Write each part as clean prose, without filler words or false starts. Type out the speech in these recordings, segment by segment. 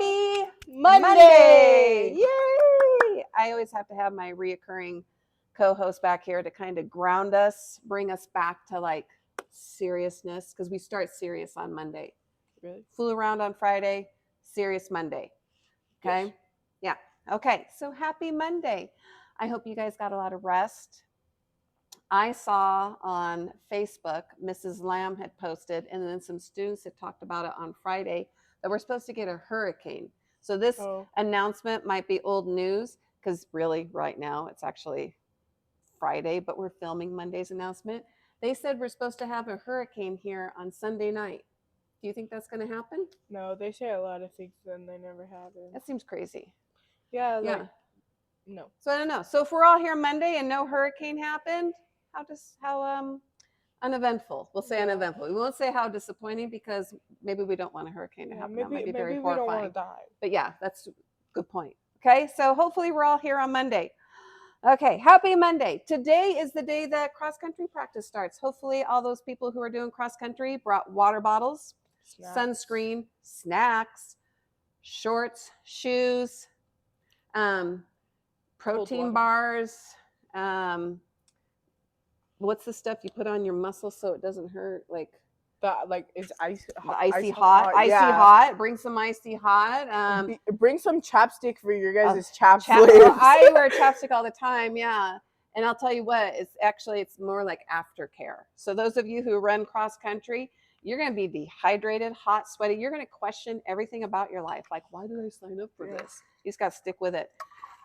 Happy Monday! Yay! I always have to have my reoccurring co-host back here to kind of ground us, bring us back to like seriousness, because we start serious on Monday. Really? Fool around on Friday, serious Monday. Okay? Yes. Yeah. Okay. So happy Monday. I hope you guys got a lot of rest. I saw on Facebook, Mrs. Lamb had posted, and then some students had talked about it on Friday, that we're supposed to get a hurricane. So this announcement might be old news, because really right now it's actually Friday, but we're filming Monday's announcement. They said we're supposed to have a hurricane here on Sunday night. Do you think that's going to happen? No, they say a lot of things and they never happen. That seems crazy. Yeah, Yeah. No. So I don't know. So if we're all here Monday and no hurricane happened, how uneventful. We'll say Yeah. uneventful. We won't say how disappointing, because maybe we don't want a hurricane to happen. That might be very we horrifying. don't want to die. But yeah, that's a good point. Okay, so hopefully we're all here on Monday. Okay, happy Monday. Today is the day that cross country practice starts. Hopefully all those people who are doing cross country brought water bottles, sunscreen, snacks, shorts, shoes, protein bars. What's the stuff you put on your muscles so it doesn't hurt? Like it's icy hot. Bring some icy hot. Bring some chapstick for your guys' chapstick. I wear chapstick all the time. Yeah. And I'll tell you what, it's more like aftercare. So those of you who run cross country, you're going to be dehydrated, hot, sweaty. You're going to question everything about your life. Like, why did I sign up for this? You just got to stick with it.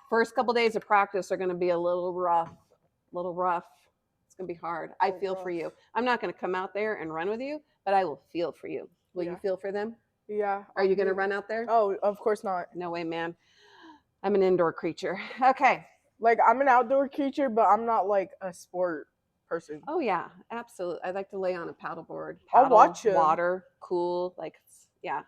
First couple days of practice are going to be a little rough. It's going to be hard. I feel for you. I'm not going to come out there and run with you, but I will feel for you. Will you feel for them? Yeah. Are you going to run out there? Oh, of course not. No way, man. I'm an indoor creature. Okay. Like, I'm an outdoor creature, but I'm not like a sport person. Oh yeah, absolutely. I like to lay on a paddleboard. I'll watch them. Water, cool, like, yeah.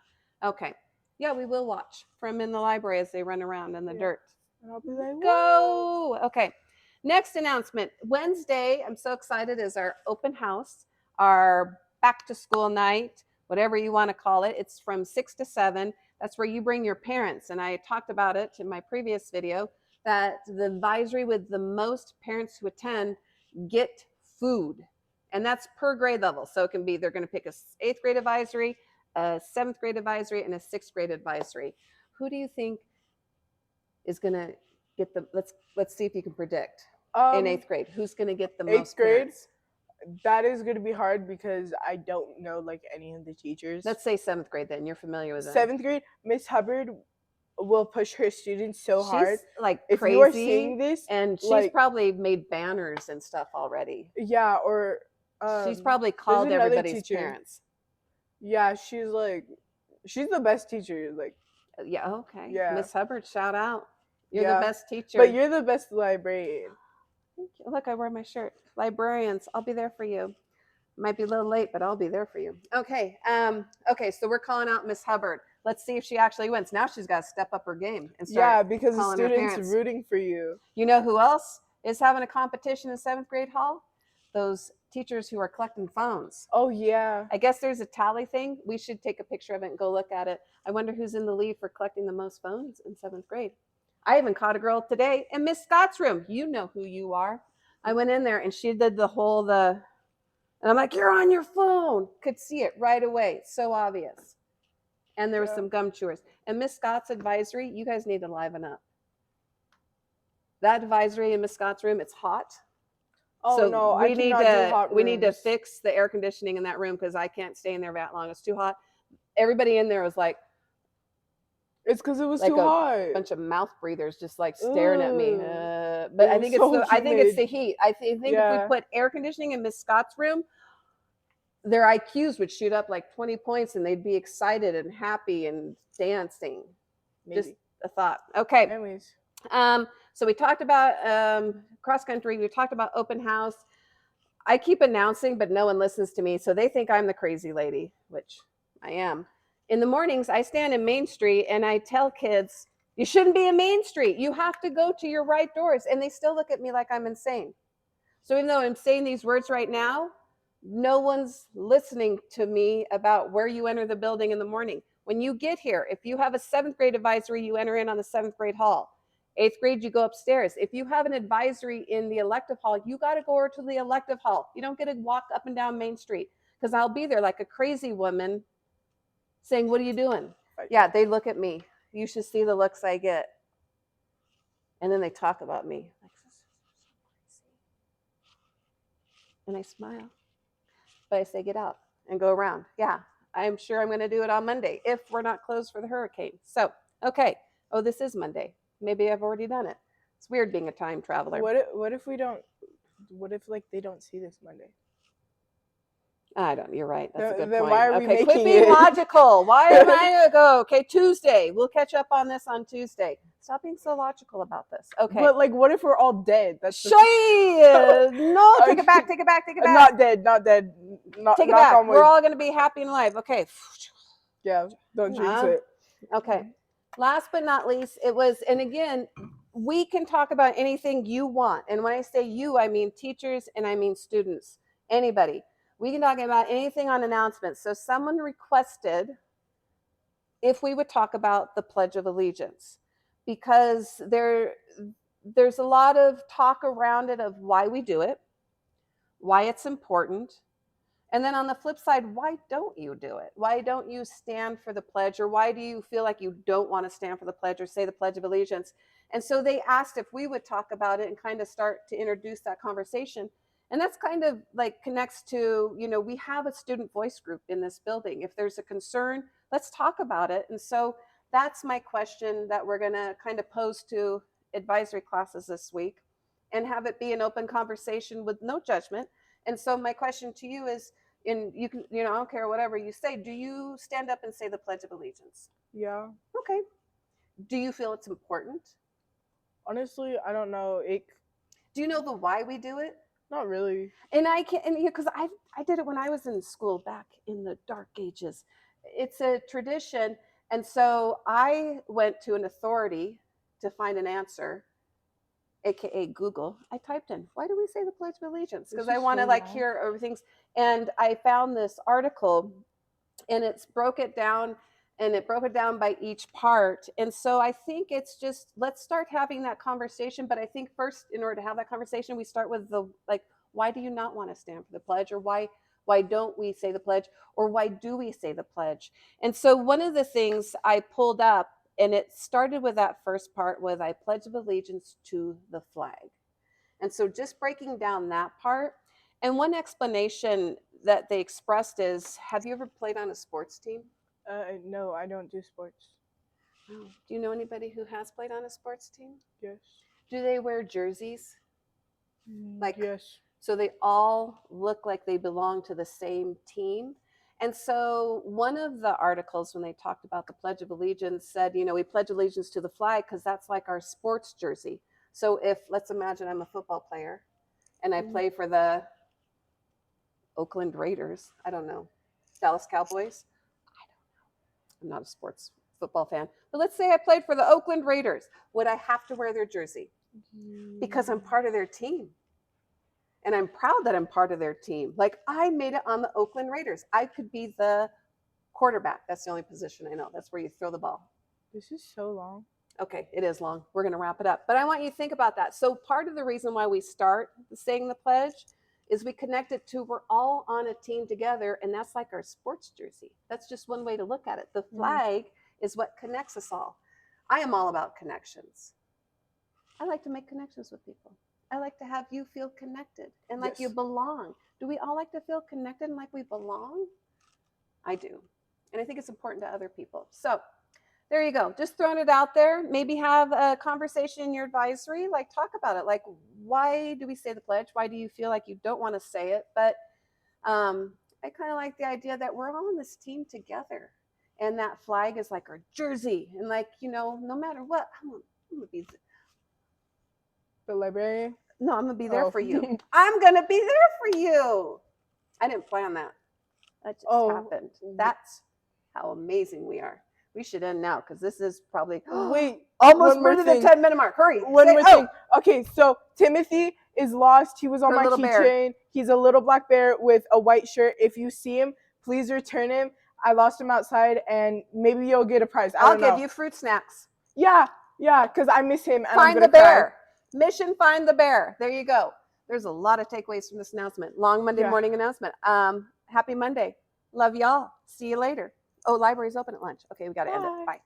Okay. Yeah, we will watch from in the library as they run around in the dirt. And I'll be like, go. Okay. Next announcement. Wednesday, I'm so excited, is our open house, our back to school night, whatever you want to call it. It's from 6 to 7. That's where you bring your parents. And I talked about it in my previous video, that the advisory with the most parents who attend get food. And that's per grade level. So it can be, they're going to pick a 8th grade advisory, a 7th grade advisory, and a 6th grade advisory. Who do you think is going to get the, let's see if you can predict in 8th grade, who's going to get the most 8th grade? Parents? That is going to be hard because I don't know like any of the teachers. Let's say 7th grade then. You're familiar with them. 7th grade, Miss Hubbard will push her students so hard. Like if crazy. You are seeing this, and she's like, probably made banners and stuff already. Yeah, or she's probably called everybody's parents. Yeah, she's the best teacher. Like, yeah, okay. Yeah, Miss Hubbard, shout out. You're the best teacher. But you're the best librarian. Thank you. Look, I wear my shirt. Librarians, I'll be there for you. Might be a little late, but I'll be there for you. Okay. Okay, so we're calling out Miss Hubbard. Let's see if she actually wins. Now she's got to step up her game and start because the students are rooting for you. You know who else is having a competition in 7th grade hall? Those teachers who are collecting phones. Oh, yeah. I guess there's a tally thing. We should take a picture of it and go look at it. I wonder who's in the lead for collecting the most phones in 7th grade. I even caught a girl today in Miss Scott's room. You know who you are. I went in there and she did and I'm like, you're on your phone. Could see it right away. So obvious. And there was some gum chewers. And Miss Scott's advisory, you guys need to liven up. That advisory in Miss Scott's room, it's hot. Oh, so no, I cannot do hot rooms. We need to fix the air conditioning in that room because I can't stay in there that long. It's too hot. Everybody in there was like, it's because it was too hot. A bunch of mouth breathers just like staring at me. But I think it's the heat. I think if we put air conditioning in Miss Scott's room, their IQs would shoot up like 20 points and they'd be excited and happy and dancing. Maybe. Just a thought. Okay. Anyways. So we talked about cross country. We talked about open house. I keep announcing, but no one listens to me. So they think I'm the crazy lady, which I am. In the mornings, I stand in Main Street and I tell kids, you shouldn't be in Main Street. You have to go to your right doors. And they still look at me like I'm insane. So even though I'm saying these words right now, no one's listening to me about where you enter the building in the morning. When you get here, if you have a 7th grade advisory, you enter in on the 7th grade hall. 8th grade, you go upstairs. If you have an advisory in the elective hall, you got to go over to the elective hall. You don't get to walk up and down Main Street, because I'll be there like a crazy woman saying, what are you doing? Yeah, they look at me. You should see the looks I get. And then they talk about me. Like, and I smile. But I say, get out and go around. Yeah, I'm sure I'm going to do it on Monday if we're not closed for the hurricane. So, okay. Oh, this is Monday. Maybe I've already done it. It's weird being a time traveler. What if we don't? What if like they don't see this Monday? I don't. You're right. That's a good Then point. why are we okay, quit making being it? logical. Why am I gonna go? Okay, Tuesday. We'll catch up on this on Tuesday. Stop being so logical about this. Okay. But like, what if we're all dead? That's No, take it back. Take it back. Take it back. Not dead. Not dead. Not take it knock back. on We're wood. all gonna be happy and alive. Okay. Yeah. Don't jinx it. Okay. Last but not least, it was, and again, we can talk about anything you want. And when I say you, I mean teachers and I mean students, anybody. We can talk about anything on announcements. So someone requested if we would talk about the Pledge of Allegiance, because there's a lot of talk around it of why we do it, why it's important. And then on the flip side, why don't you do it? Why don't you stand for the pledge? Or why do you feel like you don't want to stand for the pledge or say the Pledge of Allegiance? And so they asked if we would talk about it and kind of start to introduce that conversation. And that's kind of like connects to, we have a student voice group in this building. If there's a concern, let's talk about it. And so that's my question that we're going to kind of pose to advisory classes this week and have it be an open conversation with no judgment. And so my question to you is, and you can, I don't care whatever you say, do you stand up and say the Pledge of Allegiance? Yeah. Okay. Do you feel it's important? Honestly, I don't know. Do you know the why we do it? Not really. And I can't, because I did it when I was in school back in the dark ages. It's a tradition. And so I went to an authority to find an answer, AKA Google. I typed in, why do we say the Pledge of Allegiance? Because I want to hear everything. And I found this article and it broke it down by each part. And so I think it's just, let's start having that conversation. But I think first, in order to have that conversation, we start with why do you not want to stand for the pledge? Or why don't we say the pledge? Or why do we say the pledge? And so one of the things I pulled up, and it started with that first part, was I pledge of allegiance to the flag. And so just breaking down that part. And one explanation that they expressed is, have you ever played on a sports team? No, I don't do sports. Oh. Do you know anybody who has played on a sports team? Yes. Do they wear jerseys? Yes. So they all look like they belong to the same team. And so one of the articles, when they talked about the Pledge of Allegiance, said, we pledge allegiance to the flag because that's like our sports jersey. So if, let's imagine I'm a football player and I play for the Oakland Raiders, I don't know, Dallas Cowboys, I don't know. I'm not a sports football fan. But let's say I played for the Oakland Raiders. Would I have to wear their jersey? Because I'm part of their team. And I'm proud that I'm part of their team. Like, I made it on the Oakland Raiders. I could be the quarterback. That's the only position I know. That's where you throw the ball. This is so long. Okay, it is long. We're going to wrap it up. But I want you to think about that. So part of the reason why we start saying the pledge is we connect it to we're all on a team together, and that's like our sports jersey. That's just one way to look at it. The flag is what connects us all. I am all about connections. I like to make connections with people. I like to have you feel connected and like you belong. Do we all like to feel connected and like we belong? I do. And I think it's important to other people. So there you go. Just throwing it out there. Maybe have a conversation in your advisory. Like, talk about it. Like, why do we say the pledge? Why do you feel like you don't want to say it? But I kind of like the idea that we're all on this team together. And that flag is like our jersey. And like, no matter what, I'm going to be the librarian? No, I'm going to be there for you. I'm going to be there for you. I didn't plan that. That just happened. That's how amazing we are. We should end now because this is probably almost more than the 10-minute mark. Hurry. One more thing. Okay, so Timothy is lost. He was on my keychain. He's a little black bear with a white shirt. If you see him, please return him. I lost him outside, and maybe you'll get a prize. I I'll don't know. give you fruit snacks. Yeah, because I miss him, and I'm Find gonna the cry. bear. Mission find the bear. There you go. There's a lot of takeaways from this announcement. Long Monday Yeah. morning announcement. Happy Monday. Love y'all. See you later. Oh, library's open at lunch. Okay, we got to end it. Bye. Bye.